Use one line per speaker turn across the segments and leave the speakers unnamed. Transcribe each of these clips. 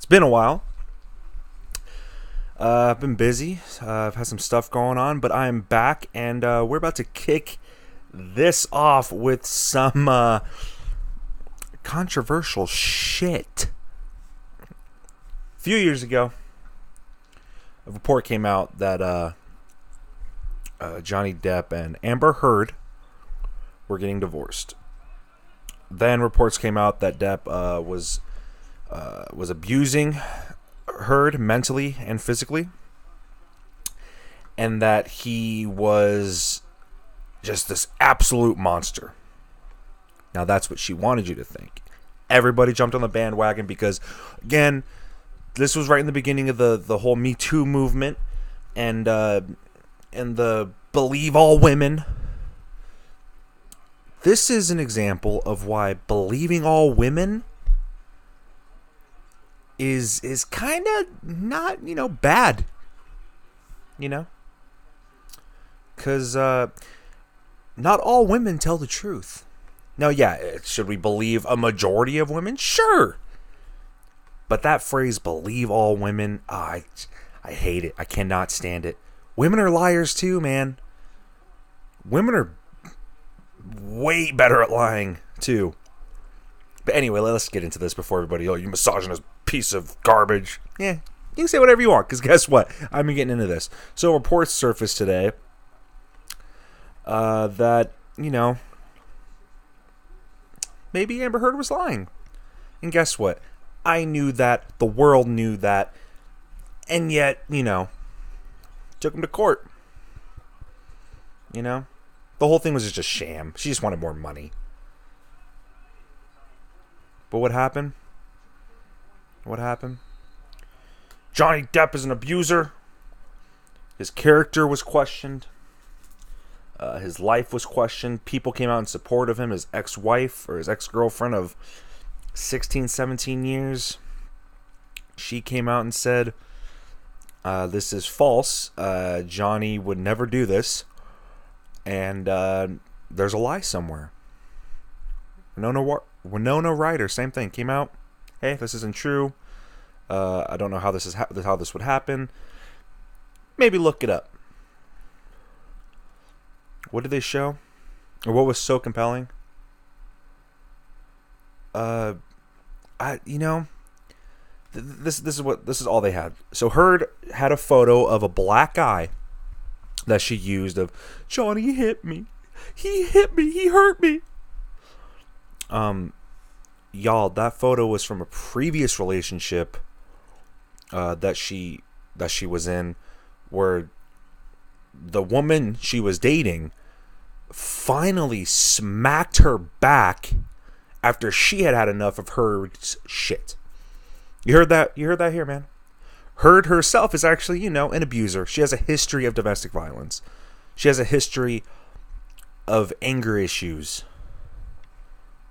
It's been a while. I've been busy. I've had some stuff going on, but I'm back, and we're about to kick this off with some controversial shit. A few years ago, a report came out that Johnny Depp and Amber Heard were getting divorced. Then reports came out that Depp was abusing Heard mentally and physically, and that he was just this absolute monster. Now that's what she wanted you to think. Everybody jumped on the bandwagon because, again, this was right in the beginning of the whole Me Too movement, and the believe all women. This is an example of why believing all women is kind of not, bad. Because not all women tell the truth. Now, yeah, should we believe a majority of women? Sure. But that phrase, believe all women, I hate it. I cannot stand it. Women are liars too, man. Women are way better at lying too. But anyway, let's get into this before everybody, you misogynist piece of garbage. Yeah, you can say whatever you want, because guess what? I've been getting into this. So reports surfaced today that, maybe Amber Heard was lying. And guess what? I knew that. The world knew that. And yet, took him to court. The whole thing was just a sham. She just wanted more money. But what happened? Johnny Depp is an abuser. His character was questioned. His life was questioned. People came out in support of him. His ex-wife or his ex-girlfriend of 16, 17 years. She came out and said, this is false. Johnny would never do this. And there's a lie somewhere. Winona Ryder, same thing, came out. Hey, this isn't true. I don't know how how this would happen. Maybe look it up. What did they show? Or what was so compelling? This is all they had. So Heard had a photo of a black guy that she used of Johnny hit me. He hit me. He hurt me. Y'all, that photo was from a previous relationship that she was in, where the woman she was dating finally smacked her back after she had enough of Heard's shit. You heard that? You heard that here, man. Heard herself is actually, an abuser. She has a history of domestic violence. She has a history of anger issues.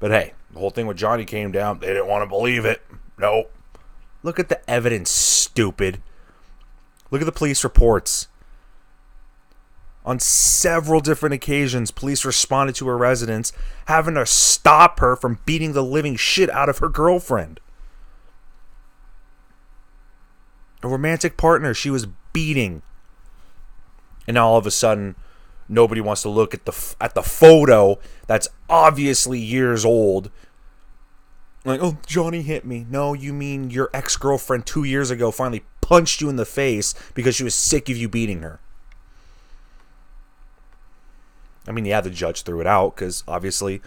But hey, the whole thing with Johnny came down. They didn't want to believe it. Nope. Look at the evidence, stupid. Look at the police reports. On several different occasions, police responded to her residence, having to stop her from beating the living shit out of her girlfriend. A romantic partner she was beating. And now all of a sudden, nobody wants to look at the photo that's obviously years old. Like, oh, Johnny hit me. No, you mean your ex-girlfriend 2 years ago finally punched you in the face because she was sick of you beating her. I mean, yeah, the judge threw it out because obviously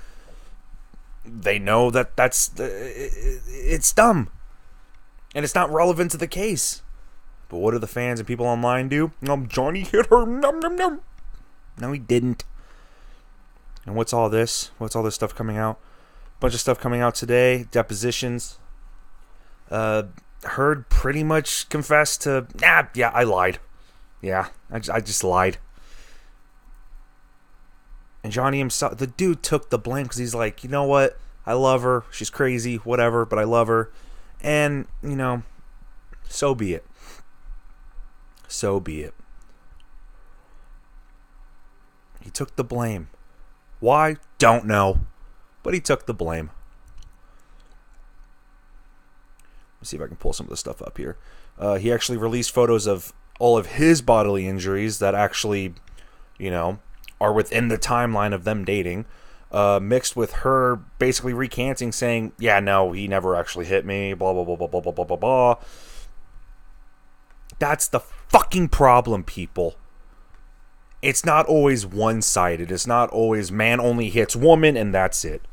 they know it's dumb. And it's not relevant to the case. But what do the fans and people online do? Johnny hit her. Nom, nom, nom. No, he didn't. And what's all this? What's all this stuff coming out? Bunch of stuff coming out today. Depositions. Heard pretty much confessed to, yeah, I lied. Yeah, I just lied. And Johnny himself, the dude took the blame because he's like, you know what? I love her. She's crazy, whatever, but I love her. And, so be it. So be it. He took the blame. Why? Don't know. But he took the blame. see if I can pull some of the stuff up here. He actually released photos of all of his bodily injuries that actually, are within the timeline of them dating, mixed with her basically recanting, saying, yeah, no, he never actually hit me, blah, blah, blah, blah, blah, blah, blah, blah, blah. That's the fucking problem, people. It's not always one-sided. It's not always man only hits woman and that's it.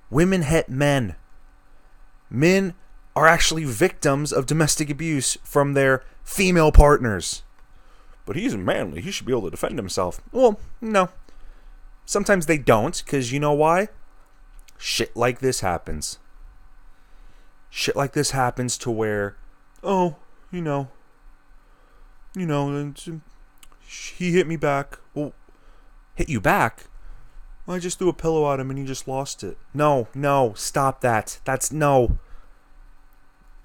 Women hit men. Men are actually victims of domestic abuse from their female partners. But he's manly. He should be able to defend himself. Well, no. Sometimes they don't, because you know why? Shit like this happens. Shit like this happens to where, he hit me back. Well, hit you back? I just threw a pillow at him and he just lost it. No, stop that. That's no.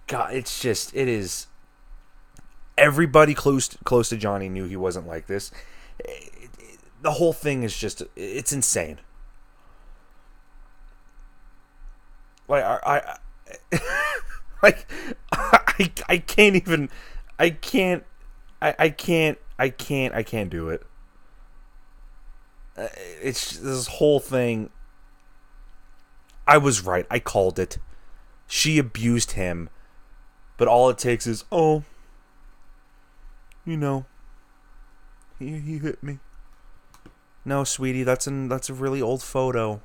God, it is. Everybody close to Johnny knew he wasn't like this. The whole thing is just, it's insane. Like, I can't even, I can't do it. It's this whole thing. I was right. I called it. She abused him. But all it takes is, he hit me. No, sweetie, that's a really old photo.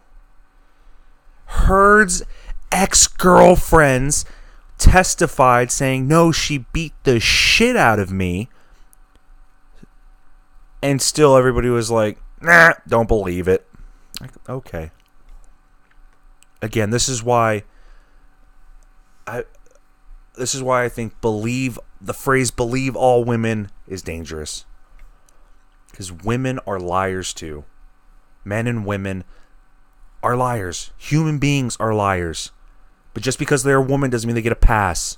Heard's ex-girlfriends testified saying, no, she beat the shit out of me. And still everybody was like, nah, don't believe it. Okay. Again, this is why I think the phrase believe all women is dangerous. Because women are liars too. Men and women are liars. Human beings are liars. But just because they're a woman doesn't mean they get a pass.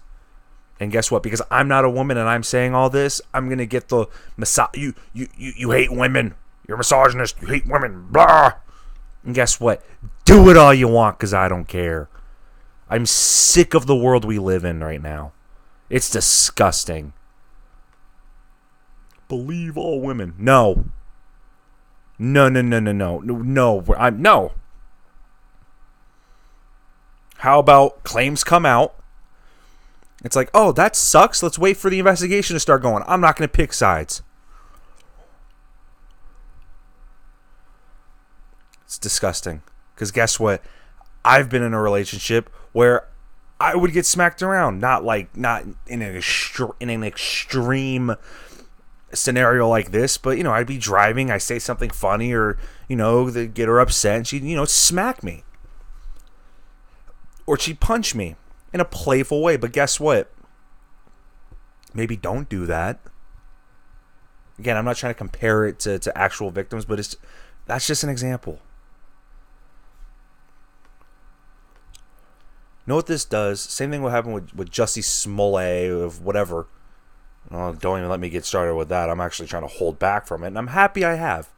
And guess what? Because I'm not a woman and I'm saying all this, I'm going to get the you hate women. You're a misogynist. You hate women. Blah. And guess what? Do it all you want because I don't care. I'm sick of the world we live in right now. It's disgusting. Believe all women. No. No. No. How about claims come out? It's like, oh, that sucks. Let's wait for the investigation to start going. I'm not going to pick sides. It's disgusting. Because guess what? I've been in a relationship where I would get smacked around. Not in an extreme scenario like this, but, I'd be driving, I say something funny or, they get her upset and she'd, smack me. Or she'd punch me in a playful way. But guess what? Maybe don't do that. Again, I'm not trying to compare it to actual victims, but that's just an example. Know what this does? Same thing will happen with Jussie Smollett of whatever. Oh, don't even let me get started with that. I'm actually trying to hold back from it, and I'm happy I have.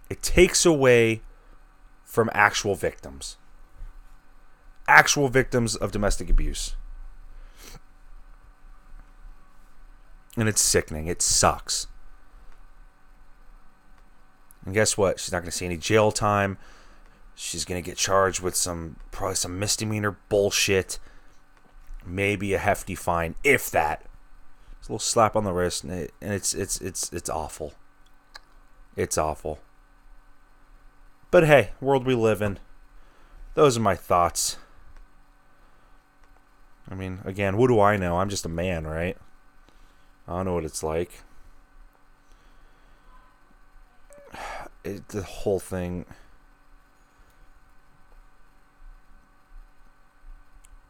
It takes away from actual victims. Actual victims of domestic abuse. And it's sickening. It sucks. And guess what? She's not going to see any jail time. She's going to get charged with probably some misdemeanor bullshit. Maybe a hefty fine, if that. It's a little slap on the wrist, and it's awful. It's awful. But hey, world we live in. Those are my thoughts. I mean, again, what do I know? I'm just a man, right? I don't know what it's like. The whole thing.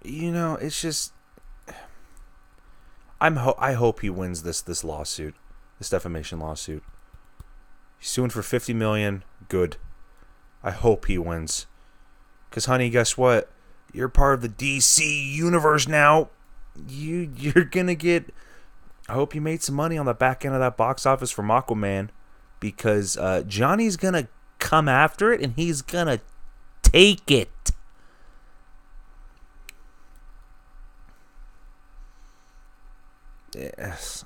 It's just. I hope he wins this lawsuit, this defamation lawsuit. He's suing for $50 million. Good. I hope he wins. Cause honey, guess what? You're part of the DC universe now. You're gonna get. I hope you made some money on the back end of that box office from Aquaman, because Johnny's gonna come after it and he's gonna take it.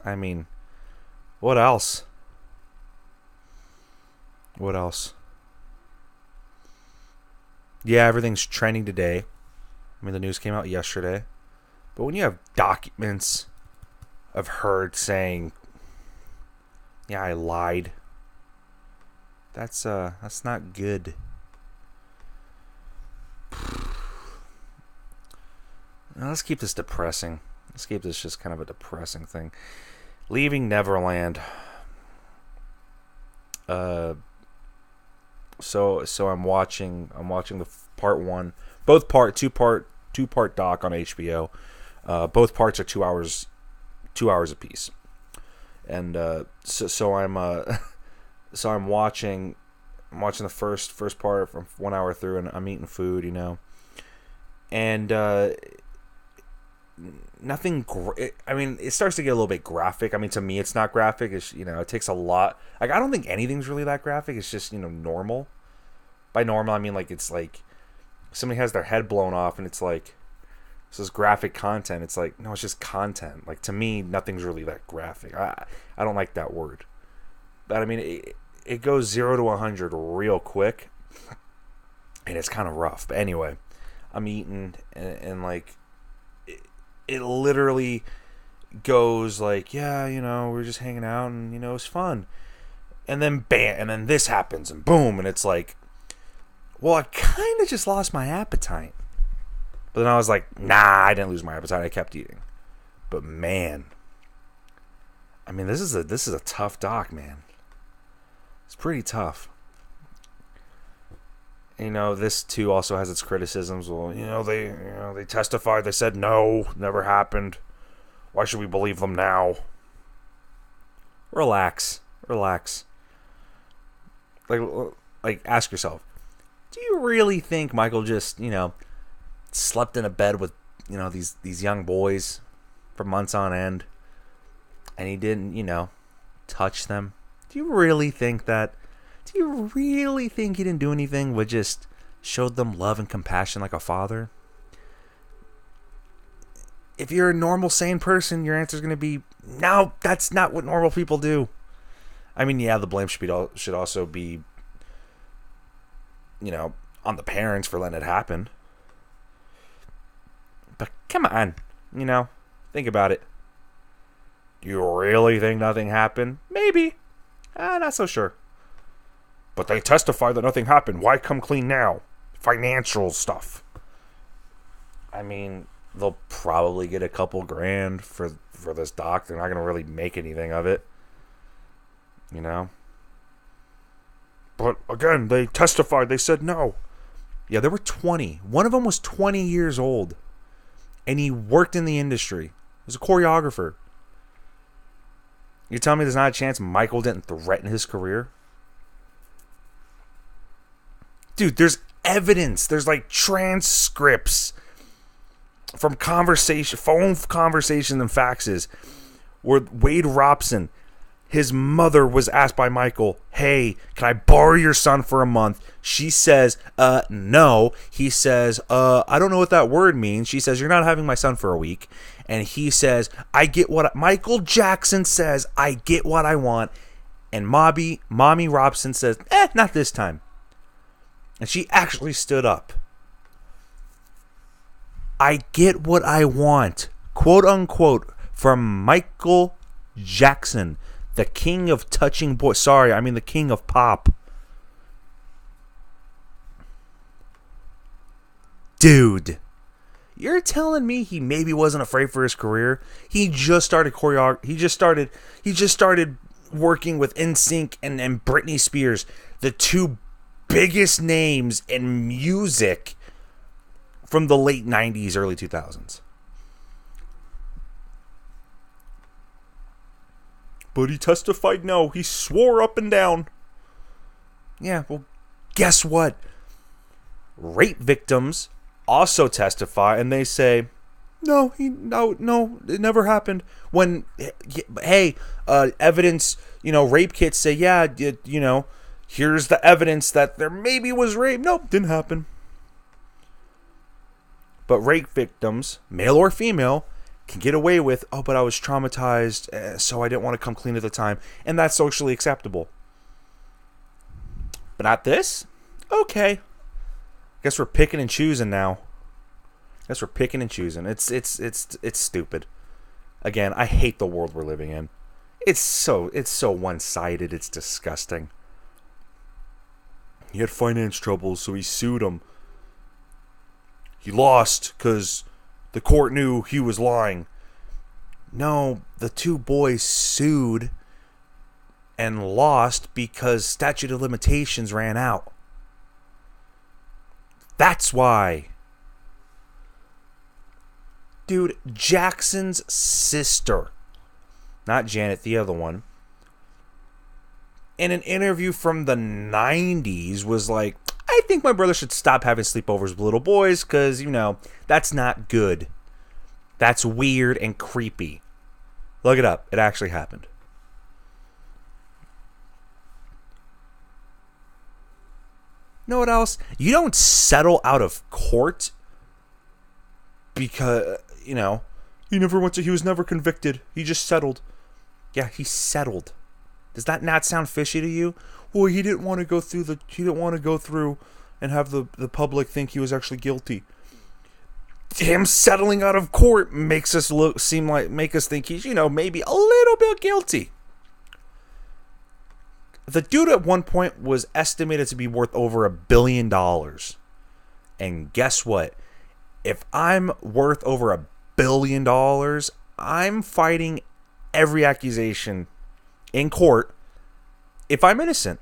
I mean, what else? What else? Yeah, everything's trending today. I mean, the news came out yesterday. But when you have documents of Heard saying, yeah, I lied, that's not good. Now, let's keep this depressing. Let's keep this just kind of a depressing thing. Leaving Neverland. So I'm watching the part one, two part doc on HBO. Both parts are 2 hours apiece, and so I'm watching the first part from 1 hour through, and I'm eating food, and nothing. I mean, it starts to get a little bit graphic. I mean, to me, it's not graphic. It's, it takes a lot. Like, I don't think anything's really that graphic. It's just normal. By normal, I mean like it's like somebody has their head blown off, and it's like, this is graphic content. It's like, no, it's just content. Like, to me, nothing's really that graphic. I don't like that word. But I mean, it goes 0 to 100 real quick, and it's kind of rough. But anyway, I'm eating, and like, it literally goes like, yeah, we're just hanging out, and it was fun. And then bam, and then this happens, and boom, and it's like, well, I kind of just lost my appetite. But then I was like, nah, I didn't lose my appetite. I kept eating. But man, I mean, this is a tough doc, man. It's pretty tough. This too also has its criticisms. Well, they testified. They said no, never happened. Why should we believe them now? Relax. Like, ask yourself, do you really think Michael just, slept in a bed with, these young boys for months on end, and he didn't, touch them? Do you really think that? Do you really think he didn't do anything but just showed them love and compassion like a father? If you're a normal, sane person, your answer is going to be, no, that's not what normal people do. I mean, yeah, the blame should also be, on the parents for letting it happen. But come on, think about it. Do you really think nothing happened? Maybe. Not so sure. But they testified that nothing happened. Why come clean now? Financial stuff. I mean, they'll probably get a couple grand for this doc. They're not going to really make anything of it. But again, they testified. They said no. Yeah, they were 20. One of them was 20 years old. And he worked in the industry. He was a choreographer. You tell me there's not a chance Michael didn't threaten his career? Dude, there's evidence. There's like transcripts from phone conversations and faxes where Wade Robson, his mother, was asked by Michael, hey, can I borrow your son for a month? She says, no. He says, I don't know what that word means. She says, you're not having my son for a week. And he says, Michael Jackson says, I get what I want. And Mommy Robson says, not this time. And she actually stood up. I get what I want, quote unquote, from Michael Jackson, the king of touching boys. Sorry, I mean the king of pop. Dude, you're telling me he maybe wasn't afraid for his career? He just started He just started working with NSYNC and Britney Spears, the two biggest names in music from the late 90s, early 2000s. But he testified no. He swore up and down. Yeah, well, guess what? Rape victims also testify, and they say, no, it never happened. When, hey, evidence, rape kits say, yeah, here's the evidence that there maybe was rape. Nope, didn't happen. But rape victims, male or female, can get away with, oh, but I was traumatized, so I didn't want to come clean at the time, and that's socially acceptable. But not this? Okay. Guess we're picking and choosing now. Guess we're picking and choosing. It's stupid. Again, I hate the world we're living in. It's so one-sided. It's disgusting. He had finance troubles, so he sued him. He lost because the court knew he was lying. No, the two boys sued and lost because statute of limitations ran out. That's why. Dude, Jackson's sister, not Janet, the other one, in an interview from the 90s was like, I think my brother should stop having sleepovers with little boys because, you know, that's not good. That's weird and creepy. Look it up. It actually happened. Know what else? You don't settle out of court because, you know, he was never convicted. He just settled. Yeah, he settled. Does that not sound fishy to you? Well, he didn't want to go through and have the public think he was actually guilty. Him settling out of court makes us make us think he's, you know, maybe a little bit guilty. The dude at one point was estimated to be worth over $1 billion. And guess what? If I'm worth over $1 billion, I'm fighting every accusation in court if I'm innocent.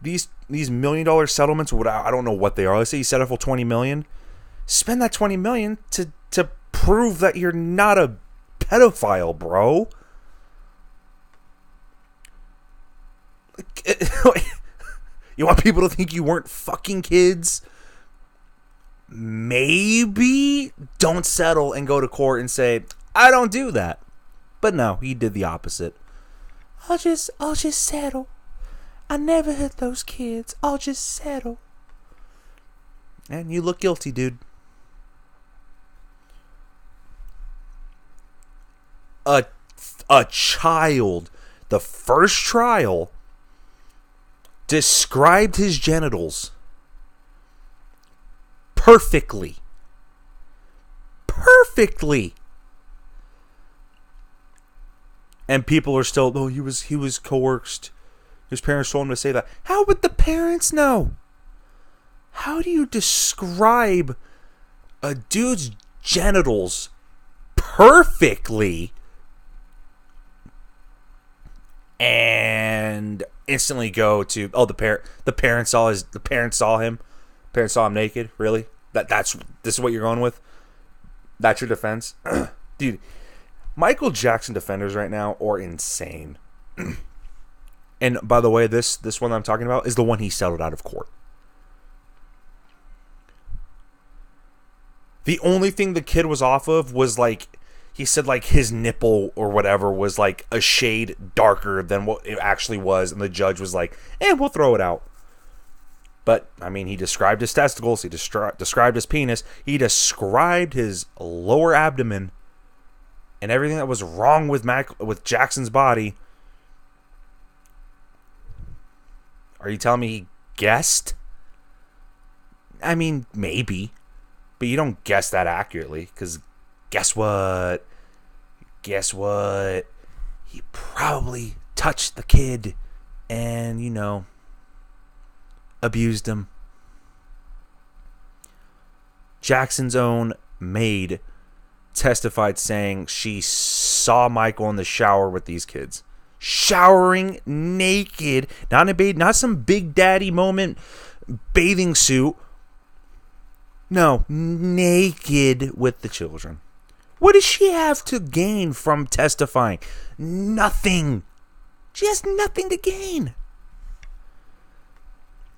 These $1 million settlements, I don't know what they are. Let's say you settle for $20 million. Spend that $20 million to prove that you're not a pedophile, bro. You want people to think you weren't fucking kids? Maybe don't settle and go to court and say, I don't do that. But no, he did the opposite. I'll just settle. I never hurt those kids. I'll just settle. And you look guilty, dude. A child, the first trial, described his genitals perfectly. And people are still, oh, he was coerced. His parents told him to say that. How would the parents know? How do you describe a dude's genitals perfectly and instantly go to, oh, the parents saw him naked? Really? This is what you're going with? That's your defense? Dude, Michael Jackson defenders right now are insane. And by the way, this one I'm talking about is the one he settled out of court. The only thing the kid was off of was like, he said like his nipple or whatever was like a shade darker than what it actually was. And the judge was like, we'll throw it out. But, I mean, he described his testicles. He described his penis. He described his lower abdomen and everything that was wrong with Jackson's body. Are you telling me he guessed? I mean, maybe. But you don't guess that accurately. Because guess what? He probably touched the kid and, you know, abused him. Jackson's own maid testified saying she saw Michael in the shower with these kids. Showering naked. Not some Big Daddy moment bathing suit. No, naked with the children. What does she have to gain from testifying? Nothing. She has nothing to gain.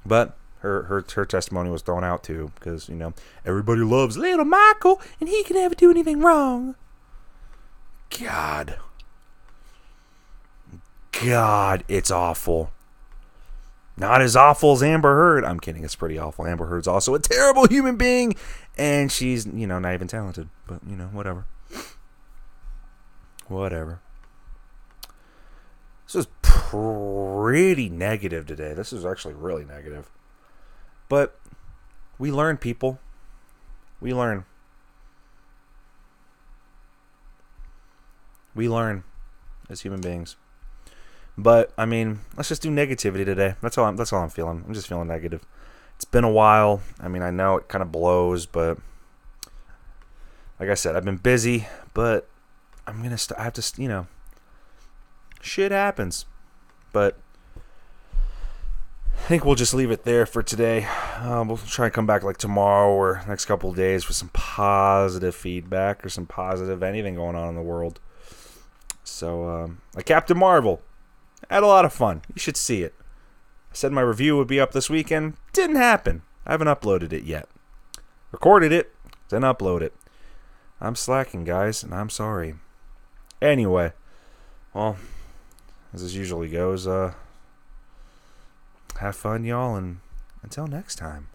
But her testimony was thrown out too, because, you know, everybody loves little Michael and he can never do anything wrong. God, it's awful. Not as awful as Amber Heard. I'm kidding. It's pretty awful. Amber Heard's also a terrible human being, and she's, not even talented. But, whatever. Whatever. This is pretty negative today. This is actually really negative. But we learn, people. We learn. We learn as human beings. But let's just do negativity today. That's all I'm feeling. I'm just feeling negative. It's been a while. I know it kind of blows, but like I said, I've been busy, but I have to, shit happens. But I think we'll just leave it there for today. We'll try and come back like tomorrow or next couple of days with some positive feedback or some positive anything going on in the world. So, like Captain Marvel, I had a lot of fun. You should see it. I said my review would be up this weekend. Didn't happen. I haven't uploaded it yet. Recorded it, then upload it. I'm slacking, guys, and I'm sorry. Anyway, well, as it usually goes, have fun, y'all, and until next time.